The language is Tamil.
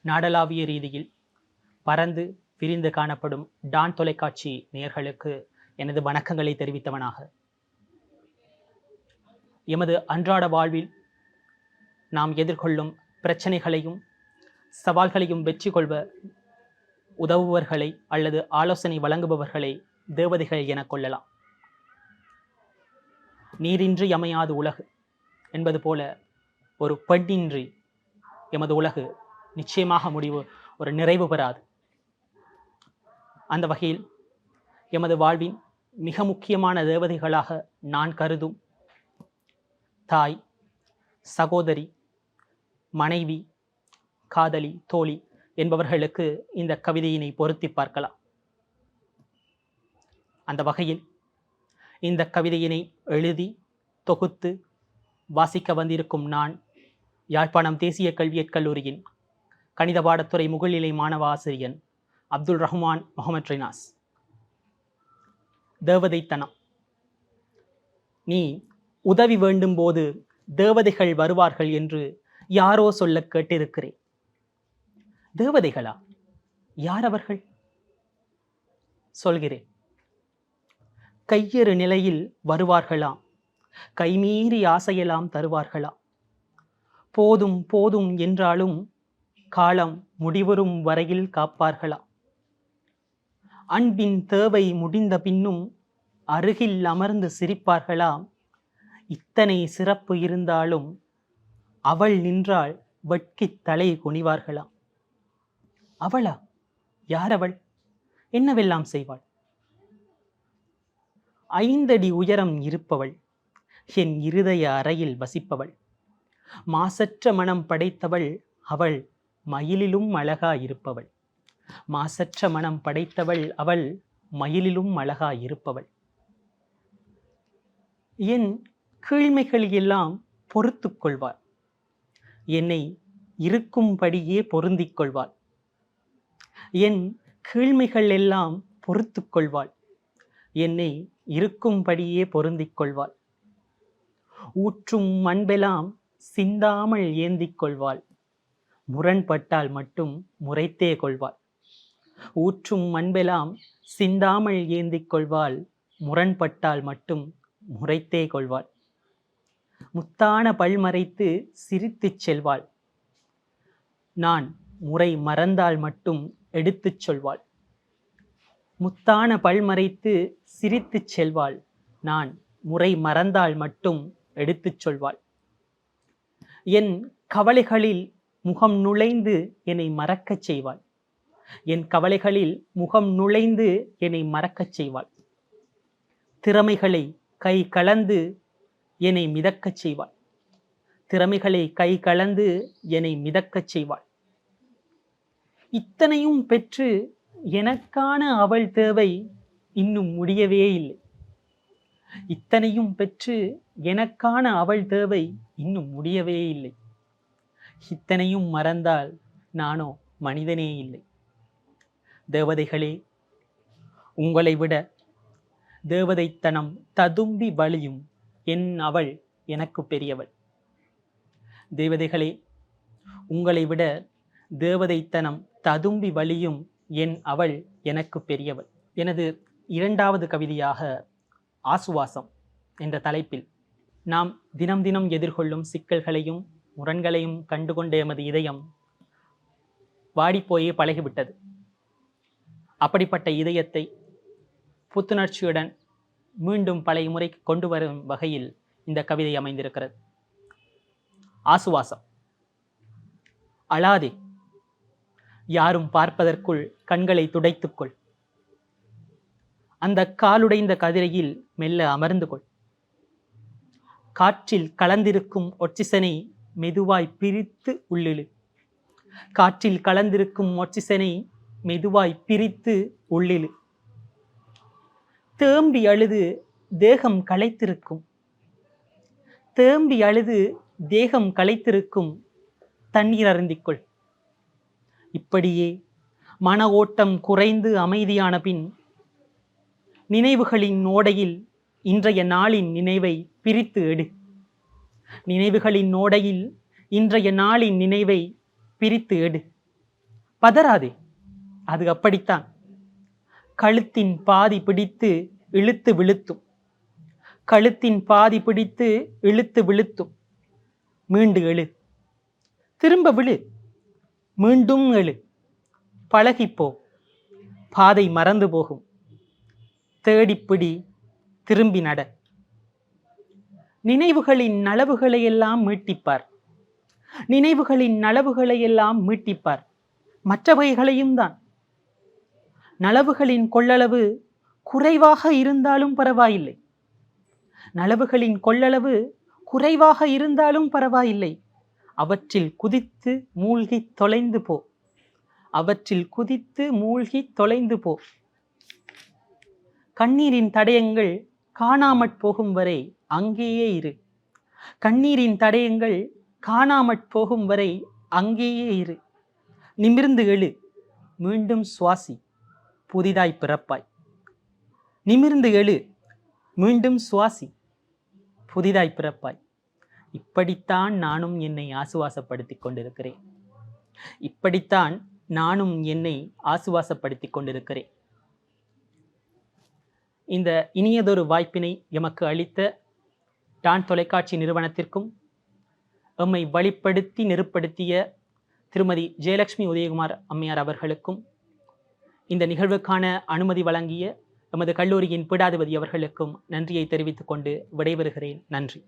நாடளாவிய ரீதியில் பரந்து விரிந்து காணப்படும் டான் தொலைக்காட்சி நேயர்களுக்கு எனது வணக்கங்களை தெரிவித்தவனாக, எமது அன்றாட வாழ்வில் நாம் எதிர்கொள்ளும் பிரச்சனைகளையும் சவால்களையும் வெற்றி கொள்வ உதவுபவர்களை அல்லது ஆலோசனை வழங்குபவர்களை தேவதைகள் என கொள்ளலாம். நீரின்றி அமையாது உலகு என்பது போல ஒரு பெண்ணின்றி எமது உலகு நிச்சயமாக ஒரு நிறைவு பெறாது. அந்த வகையில் எமது வாழ்வின் மிக முக்கியமான தேவதைகளாக நான் கருதும் தாய், சகோதரி, மனைவி, காதலி, தோழி என்பவர்களுக்கு இந்த கவிதையினை பொருத்தி பார்க்கலாம். அந்த வகையில் இந்த கவிதையினை எழுதி தொகுத்து வாசிக்க வந்திருக்கும் நான் யாழ்ப்பாணம் தேசிய கல்வியற் கல்லூரியின் கணித பாடத்துறை முகநிலை மாணவ ஆசிரியன் அப்துல் ரஹ்மான் முகமது ரினாஸ். தேவதைத்தனம். நீ உதவி வேண்டும் போது தேவதைகள் வருவார்கள் என்று யாரோ சொல்ல கேட்டிருக்கிறேன். தேவதைகளா? யார் அவர்கள்? சொல்கிறேன். கையறு நிலையில் வருவார்களாம், கைமீறி ஆசையெல்லாம் தருவார்களாம். போதும் போதும் என்றாலும் காலம் முடிவரும் வரையில் காப்பார்களாம். அன்பின் தேவை முடிந்த பின்னும் அருகில் அமர்ந்து சிரிப்பார்களாம். இத்தனை சிறப்பு இருந்தாலும் அவள் நின்றால் வெட்கித் தலை குனிவார்களாம். அவளா? யார் அவள்? என்னவெல்லாம் செய்வாள்? 5 அடி உயரம் இருப்பவள், என் இருதய அறையில் வசிப்பவள், மாசற்ற மனம் படைத்தவள், அவள் மயிலிலும் அழகா இருப்பவள். மாசற்ற மனம் படைத்தவள், அவள் மயிலிலும் அழகா இருப்பவள். என் கீழ்மைகள் எல்லாம் பொறுத்து கொள்வாள், என்னை இருக்கும்படியே பொருந்திக் கொள்வாள். என் கீழ்மைகள் எல்லாம் பொறுத்து கொள்வாள், என்னை இருக்கும்படியே பொருந்திக் கொள்வாள். ஊற்றும் அன்பெல்லாம் சிந்தாமல் ஏந்திக் கொள்வாள், முரண்பட்டால் மட்டும் முறைத்தே கொள்வாள். ஊற்றும் அன்பெல்லாம் சிந்தாமல் ஏந்திக் கொள்வாள், முரண்பட்டால் மட்டும் முறைத்தே கொள்வாள். முத்தான பல்மறைத்து சிரித்துச் செல்வாள், நான் முறை மறந்தால் மட்டும் எடுத்துச் சொல்வாள். முத்தான பல்மறைத்து சிரித்துச் செல்வாள், நான் முறை மறந்தால் மட்டும் எடுத்துச் சொல்வாள். என் கவலைகளில் முகம் நுழைந்து என்னை மறக்கச் செய்வாள். என் கவலைகளில் முகம் நுழைந்து என்னை மறக்கச் செய்வாள். திறமைகளை கை கலந்து என்னை மிதக்கச் செய்வாள். திறமைகளை கை கலந்து என்னை மிதக்கச் செய்வாள். இத்தனையும் பெற்று எனக்கான அவள் தேவை இன்னும் முடியவே இல்லை. இத்தனையும் பெற்று எனக்கான அவள் தேவை இன்னும் முடியவே இல்லை. இத்தனையும் மறந்தால் நானோ மனிதனே இல்லை. தேவதைகளே, உங்களை விட தேவதைத்தனம் ததும்பி வழியும் என் அவள் எனக்கு பெரியவள். தேவதைகளே, உங்களை விட தேவதைத்தனம் ததும்பி வழியும் என் அவள் எனக்கு பெரியவள். எனது 2வது கவிதையாக ஆசுவாசம் என்ற தலைப்பில் நாம் தினம் தினம் எதிர்கொள்ளும் சிக்கல்களையும் முரண்களையும் கண்டுகொண்ட எமது இதயம் வாடிப்போயே பழகிவிட்டது. அப்படிப்பட்ட இதயத்தை புத்துணர்ச்சியுடன் மீண்டும் பழைய முறைக்கு கொண்டு வரும் வகையில் இந்த கவிதை அமைந்திருக்கிறது. ஆசுவாசம். அழாதே, யாரும் பார்ப்பதற்குள் கண்களை துடைத்துக்கொள். அந்த காலுடைந்த கதிரையில் மெல்ல அமர்ந்து கொள். காற்றில் கலந்திருக்கும் ஒட்சிசனை மெதுவாய் பிரித்து உள்ளிழு. காற்றில் கலந்திருக்கும் ஒட்சிசனை மெதுவாய் பிரித்து உள்ளிழு. தேம்பி அழுது தேகம் களைத்திருக்கும், தேம்பி அழுது தேகம் களைத்திருக்கும் தண்ணீர் அருந்திக்கொள். இப்படியே மன ஓட்டம் குறைந்து அமைதியான பின் நினைவுகளின் ஓடையில் இன்றைய நாளின் நினைவை பிரித்து எடு. நினைவுகளின் ஓடையில் இன்றைய நாளின் நினைவை பிரித்து எடு. பதறாதே, அது அப்படித்தான். கழுத்தின் பாதி பிடித்து இழுத்து விழுத்தும், கழுத்தின் பாதி பிடித்து இழுத்து விழுத்தும். மீண்டு எழு, திரும்ப விழு, மீண்டும் எழு. பழகிப்போ, பாதை மறந்து போகும். தேடிப்பிடி, திரும்பி நட. நினைவுகளின் நலவுகளை எல்லாம் மீட்டிப்பார், நினைவுகளின் நலவுகளை எல்லாம் மீட்டிப்பார். மற்றவைகளையும் தான். நலவுகளின் கொள்ளளவு குறைவாக இருந்தாலும் பரவாயில்லை, நலவுகளின் கொள்ளளவு குறைவாக இருந்தாலும் பரவாயில்லை. அவற்றில் குதித்து மூழ்கி தொலைந்து போ, அவற்றில் குதித்து மூழ்கி தொலைந்து போ. கண்ணீரின் தடயங்கள் காணாமற் போகும் வரை அங்கேயே இரு, கண்ணீரின் தடயங்கள் காணாமற் போகும் வரை அங்கேயே இரு. நிமிர்ந்து எழு, மீண்டும் சுவாசி, புதிதாய் பிறப்பாய். நிமிர்ந்து எழு, மீண்டும் சுவாசி, புதிதாய் பிறப்பாய். இப்படித்தான் நானும் என்னை ஆசுவாசப்படுத்திக் கொண்டிருக்கிறேன், இப்படித்தான் நானும் என்னை ஆசுவாசப்படுத்திக் கொண்டிருக்கிறேன். இந்த இனியதொரு வாய்ப்பினை எமக்கு அளித்த டான் தொலைக்காட்சி நிறுவனத்திற்கும், எம்மை வழிப்படுத்தி நெருப்படுத்திய திருமதி ஜெயலட்சுமி உதயகுமார் அம்மையார் அவர்களுக்கும், இந்த நிகழ்வுக்கான அனுமதி வழங்கிய எமது கல்லூரியின் பீடாதிபதி அவர்களுக்கும் நன்றியை தெரிவித்துக் கொண்டு விடைபெறுகிறேன். நன்றி.